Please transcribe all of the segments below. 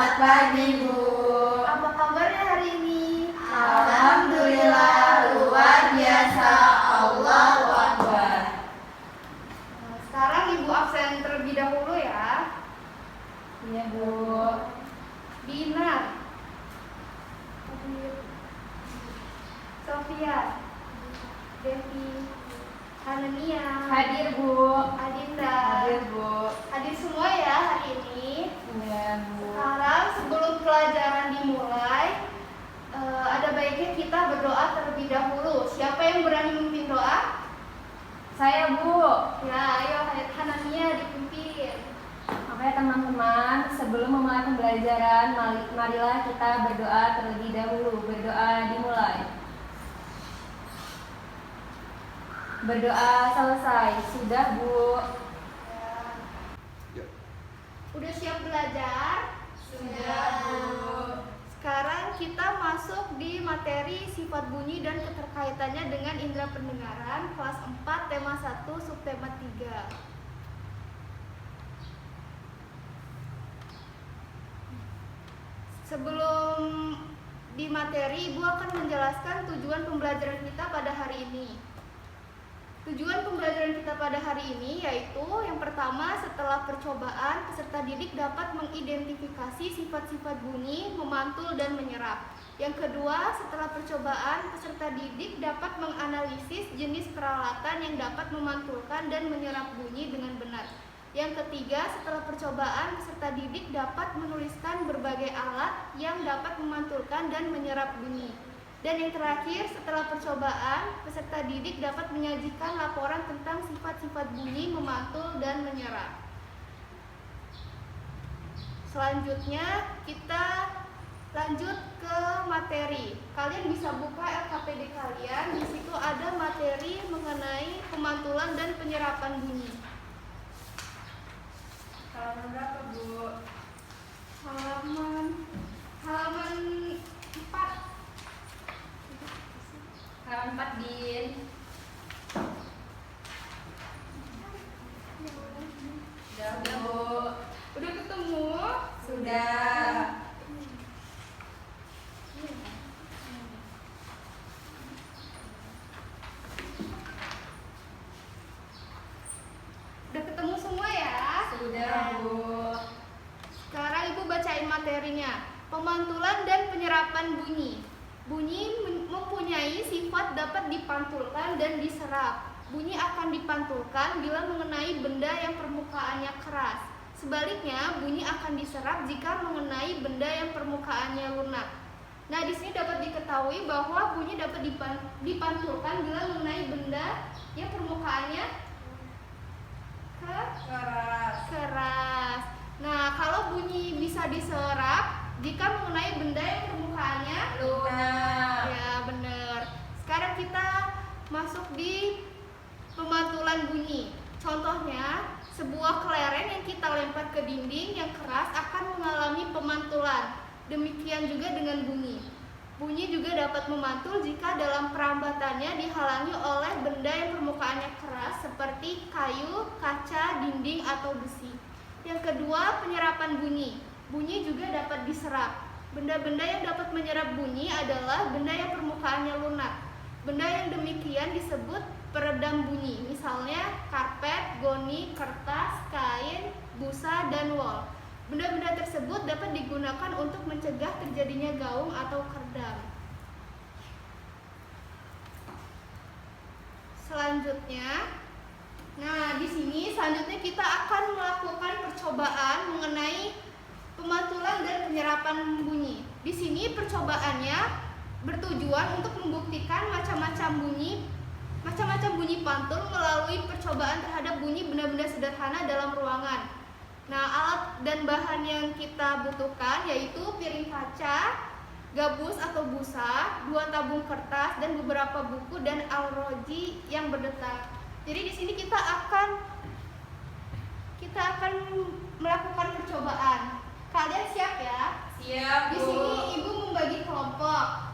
Selamat pagi, Bu. Apa kabarnya hari ini? Alhamdulillah, luar biasa. Allahu Akbar. Sekarang Ibu absen terlebih dahulu ya. Iya, Bu. Binar, Sofia, Devi, Hanania, Hadir, Bu. Adinda. Hadir, Bu. Hadir semua ya hari ini. Iya, Bu. Sekarang sebelum pelajaran dimulai, ada baiknya kita berdoa terlebih dahulu. Siapa yang berani memimpin doa? Saya, Bu. Ya, ayo Hanania dipimpin. Oke, teman-teman, sebelum memulai pembelajaran, marilah kita berdoa terlebih dahulu. Berdoa dimulai. Berdoa selesai. Sudah, Bu. Udah siap belajar? Sudah, Bu. Sekarang kita masuk di materi sifat bunyi dan keterkaitannya dengan indera pendengaran, kelas 4, tema 1, subtema 3. Sebelum di materi, Ibu akan menjelaskan tujuan pembelajaran kita pada hari ini. Tujuan pembelajaran kita pada hari ini yaitu yang pertama, setelah percobaan, peserta didik dapat mengidentifikasi sifat-sifat bunyi, memantul, dan menyerap. Yang kedua, setelah percobaan, peserta didik dapat menganalisis jenis peralatan yang dapat memantulkan dan menyerap bunyi dengan benar. Yang ketiga, setelah percobaan, peserta didik dapat menuliskan berbagai alat yang dapat memantulkan dan menyerap bunyi. Dan yang terakhir, setelah percobaan, peserta didik dapat menyajikan laporan tentang sifat-sifat bunyi, memantul, dan menyerap. Selanjutnya, kita lanjut ke materi. Kalian bisa buka LKPD kalian, di situ ada materi mengenai pemantulan dan penyerapan bunyi. Halaman berapa, Bu? Halaman 4. Halaman 4, Din. Sudah, Bu. Udah ketemu? Sudah. Udah ketemu semua ya? Sudah, Bu. Sekarang Ibu bacain materinya. Pemantulan dan penyerapan bunyi. Bunyi mempunyai sifat dapat dipantulkan dan diserap. Bunyi akan dipantulkan bila mengenai benda yang permukaannya keras. Sebaliknya, bunyi akan diserap jika mengenai benda yang permukaannya lunak. Nah, di sini dapat diketahui bahwa bunyi dapat dipantulkan bila mengenai benda yang permukaannya keras. Nah, kalau bunyi bisa diserap jika mengenai benda yang permukaannya lunak. Ya, benar. Sekarang kita masuk di pemantulan bunyi. Contohnya, sebuah kelereng yang kita lempar ke dinding yang keras akan mengalami pemantulan. Demikian juga dengan bunyi. Bunyi juga dapat memantul jika dalam perambatannya dihalangi oleh benda yang permukaannya keras seperti kayu, kaca, dinding, atau besi. Yang kedua, penyerapan bunyi. Bunyi juga dapat diserap. Benda-benda yang dapat menyerap bunyi adalah benda yang permukaannya lunak. Benda yang demikian disebut peredam bunyi. Misalnya karpet, goni, kertas, kain, busa, dan wol. Benda-benda tersebut dapat digunakan untuk mencegah terjadinya gaung atau kerdam. Selanjutnya, di sini selanjutnya kita akan melakukan percobaan mengenai pemantulan dan penyerapan bunyi. Di sini percobaannya bertujuan untuk membuktikan macam-macam bunyi pantul melalui percobaan terhadap bunyi benda-benda sederhana dalam ruangan. Nah, alat dan bahan yang kita butuhkan yaitu piring kaca, gabus atau busa, 2 tabung kertas, dan beberapa buku dan alroji yang berdetak. Jadi di sini kita akan melakukan percobaan. Kalian siap ya? Siap, Bu. Di sini Ibu membagi kelompok.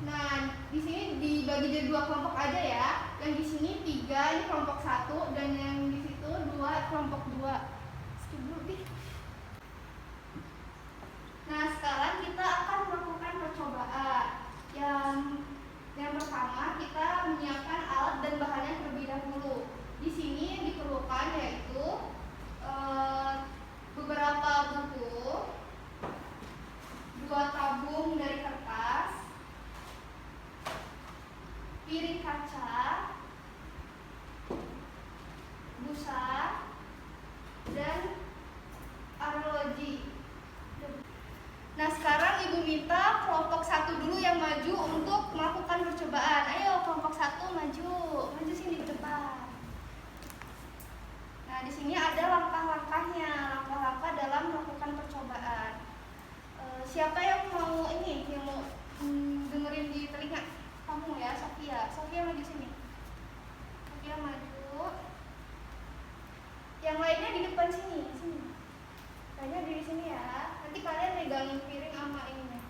Nah, di sini dibagi jadi 2 kelompok aja ya. Yang di sini 3, ini kelompok 1, dan yang di situ 2, kelompok 2. Skip dulu, Bi. Nah, yang maju untuk melakukan percobaan. Ayo kelompok 1 maju sini ke depan. Nah, di sini ada langkah-langkahnya, langkah-langkah dalam melakukan percobaan. Siapa yang mau dengerin di telinga? Kamu ya, Sofia maju sini. Sofia maju. Yang lainnya di depan sini. Kalian di sini ya. Nanti kalian megang piring sama ini.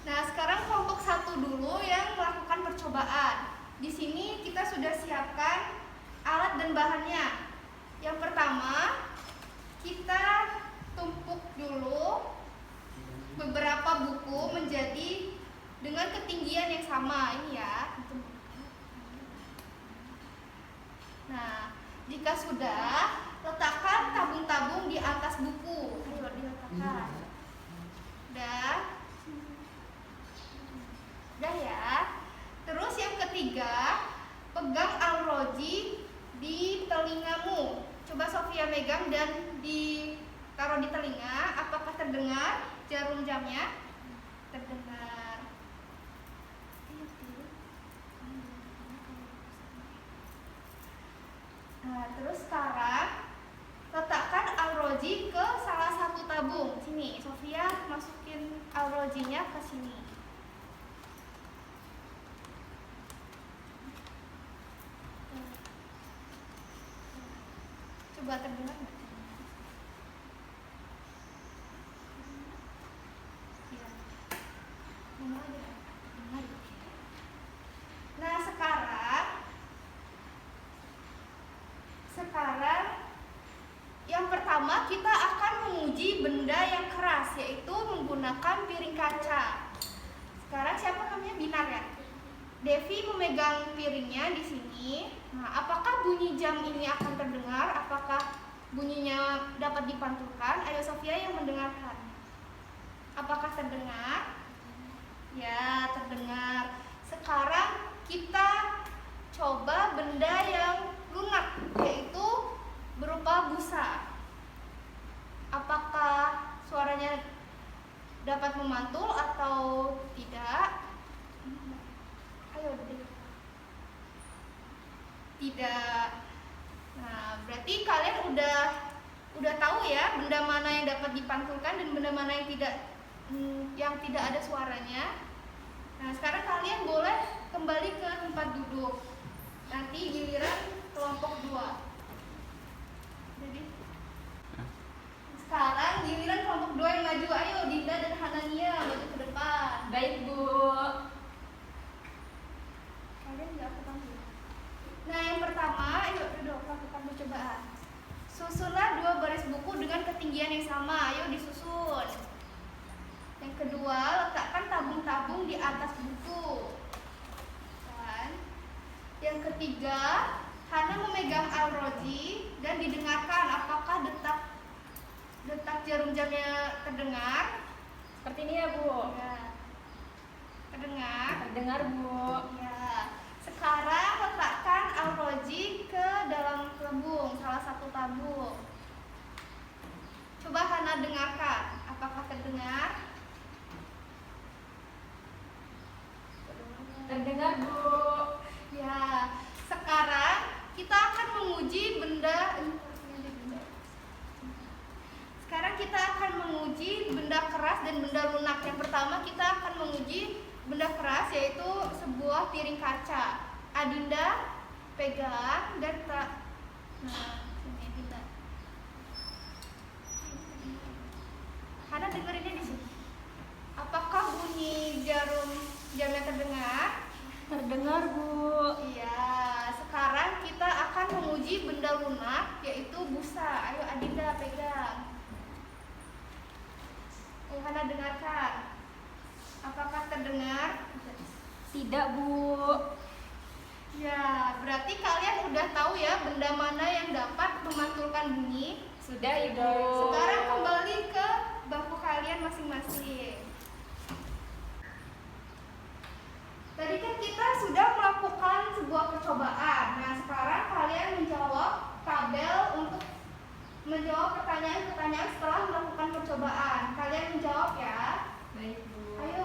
Nah, sekarang kelompok 1 dulu yang melakukan percobaan. Di sini kita sudah siapkan alat dan bahannya. Yang pertama, kita tumpuk dulu beberapa buku menjadi dengan ketinggian yang sama. Ini ya. Nah, jika sudah, letakkan tabung-tabung di atas buku. Ayo diletakkan. Udah ya. Terus yang ketiga, pegang alroji di telingamu. Coba Sofia megang dan ditaruh di telinga. Apakah terdengar jarum jamnya? Terdengar. Nah, terus sekarang letakkan alroji ke salah satu tabung. Sini, Sofia masukin alrojinya ke sini. Coba terdengar nggak? Ya. Nah, sekarang yang pertama kita akan menguji benda yang keras, yaitu menggunakan piring kaca. Sekarang siapa namanya? Binar ya? Devi memegang piringnya di sini. Nah, apakah bunyi jam ini akan terdengar? Apakah bunyinya dapat dipantulkan? Ayo Sofia yang mendengarkan. Apakah terdengar? Ya, terdengar. Sekarang kita coba benda yang lunak, yaitu berupa busa. Apakah suaranya dapat memantul atau tidak? Ayo, tidak. Nah, berarti kalian udah tahu ya benda mana yang dapat dipantulkan dan benda mana yang tidak ada suaranya. Nah, sekarang kalian boleh kembali ke tempat duduk. Nanti giliran kelompok 2. Jadi sekarang giliran kelompok 2 yang maju. Ayo Dinda dan Hanania maju ke depan. Baik, Bu. Kalian nggak aku panggil. Nah, yang pertama, ayo duduk lakukan percobaan. Susunlah 2 baris buku dengan ketinggian yang sama. Ayo disusun. Yang kedua, letakkan tabung-tabung di atas buku. Dan yang ketiga, Hana memegang alroji dan didengarkan apakah detak jarum jamnya terdengar. Seperti ini ya, Bu. Ya. Terdengar? Terdengar, Bu. Ya. Sekarang letakkan alroji ke dalam tabung, salah satu tabung. Coba Hana dengarkan, apakah terdengar? Terdengar, Bu. Ya. Sekarang kita akan menguji benda keras dan benda lunak. Yang pertama kita akan menguji benda keras, yaitu sebuah piring kaca. Adinda pegang dan sini Adinda. Hana dengerinnya di sini. Apakah bunyi jarum jamnya terdengar? Terdengar, Bu. Iya. Sekarang kita akan menguji benda lunak, yaitu busa. Ayo Adinda pegang. Ayo Hana dengarkan. Apakah terdengar? Tidak, Bu. Ya, berarti kalian udah tahu ya benda mana yang dapat memantulkan bunyi. Sudah, Ibu. Sekarang kembali ke bangku kalian masing-masing. Tadi kan kita sudah melakukan sebuah percobaan. Nah, sekarang kalian menjawab tabel untuk menjawab pertanyaan-pertanyaan setelah melakukan percobaan. Kalian menjawab ya. Baik, Bu. Ayo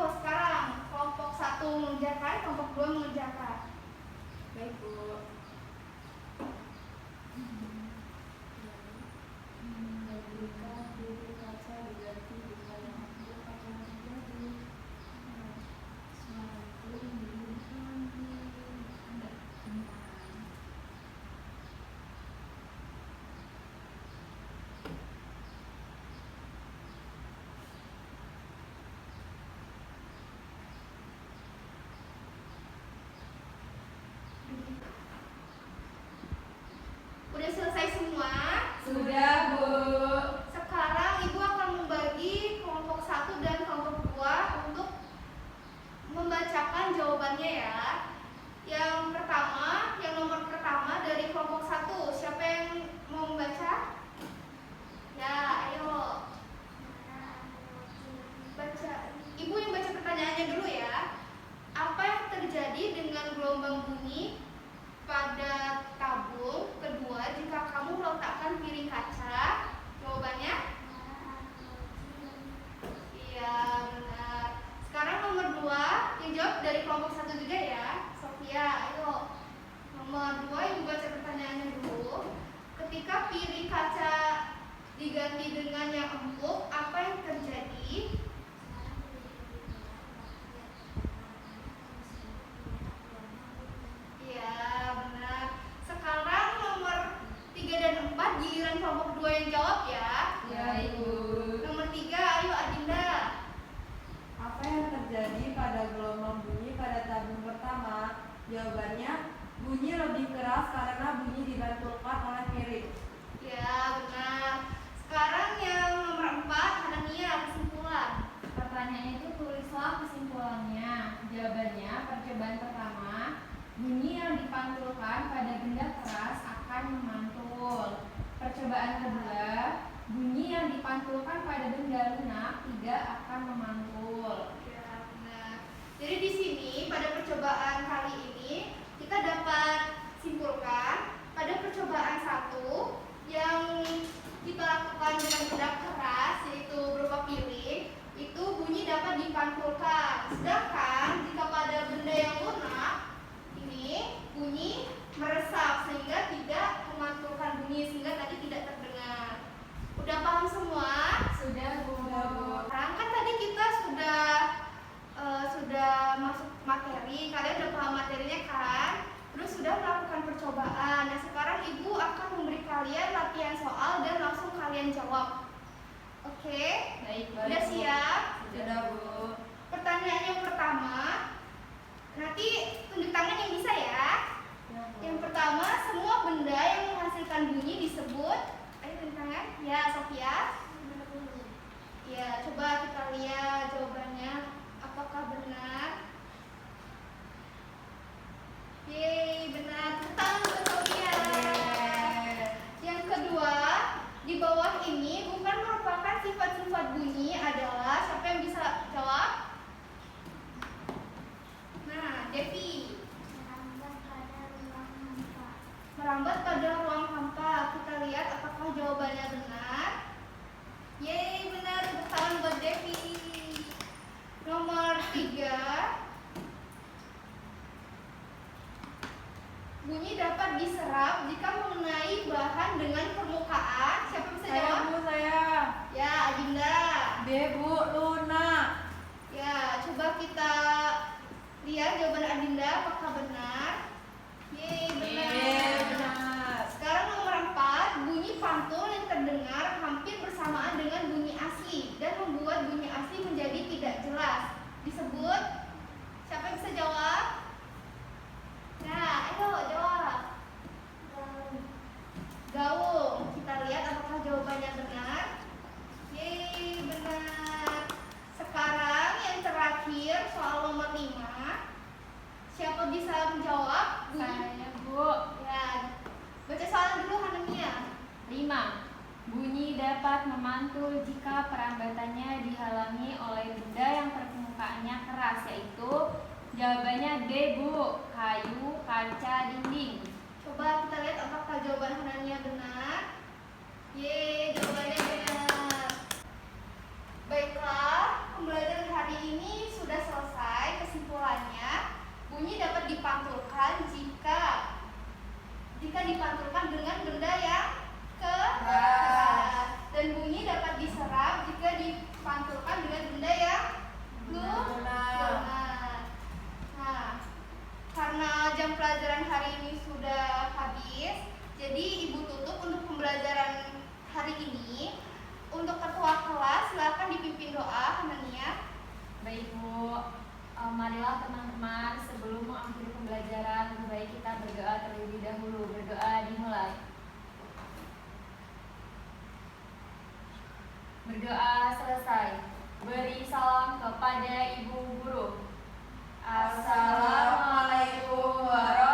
memantulkan pada benda lunak tidak akan memantul. Ya, benar. Jadi di sini pada percobaan kali ini kita dapat simpulkan pada percobaan 1 yang kita lakukan dengan benda keras yaitu berupa piring, itu bunyi dapat dipantulkan. Sedangkan jika pada benda yang lunak ini bunyi meresap sehingga tidak memantulkan bunyi, sehingga tadi tidak terdengar. Udah paham semua? Sudah, Bu. Sekarang kan tadi kita sudah masuk materi, kalian udah paham materinya kan? Terus sudah melakukan percobaan. Nah sekarang Ibu akan memberi kalian latihan soal dan langsung kalian jawab. Oke? Baik, Udah Bu. siap? Sudah, Bu. Pertanyaan yang pertama, nanti tunjuk tangan yang bisa ya. Yang pertama, semua benda yang menghasilkan bunyi disebut. Ayo tunjuk tangan. Ya, Sofia. Ya, coba kita lihat jawabannya. Apakah benar? Yeay, benar. Tepuk tangan buat Sofia. Yang kedua, di bawah ini bukan merupakan sifat-sifat bunyi adalah, siapa yang bisa jawab? Nah, Devi. Merambat pada ruang hampa. Kita lihat apakah jawabannya benar. Yeay, benar. Tepuk tangan buat Devi. Nomor 3, bunyi dapat diserap jika mengenai bahan dengan permukaan. Siapa bisa jawab? Bu, saya. Ya, Adinda. B, Bu, Luna. Ya, coba kita lihat jawaban Adinda apakah benar. Yeay, benar. Sekarang nomor 4, bunyi pantul yang terdengar hampir bersamaan dengan bunyi asli dan membuat bunyi asli menjadi tidak jelas. Disebut, siapa yang bisa jawab? Nah, ayo jawab. Gaung. Kita lihat apakah jawabannya benar. Yeay, benar. Sekarang yang terakhir soal nomor 5. Siapa bisa menjawab? Saya, Bu. Ya, baca soal dulu Hanemia. 5. Bunyi dapat memantul jika perambatannya dihalangi oleh benda yang permukaannya keras, yaitu jawabannya D, Bu, kayu, kaca, dinding. Coba kita lihat apakah jawaban Hanania benar. Yeay, jawabannya benar. Baiklah, pembelajaran hari ini sudah selesai. Kesimpulannya, bunyi dapat dipantulkan jika dipantulkan dengan benda yang keras, dan bunyi dapat diserap jika dipantulkan dengan benda yang lunak. Nah, karena jam pelajaran hari ini sudah habis, jadi Ibu tutup untuk pembelajaran hari ini. Untuk ketua kelas silakan dipimpin doa, Hanania. Baik, Bu. Marilah teman-teman, sebelum mengakhiri pembelajaran, lebih baik kita berdoa terlebih dahulu. Berdoa dimulai. Berdoa selesai. Beri salam kepada Ibu Guru. Assalamualaikum warahmatullahi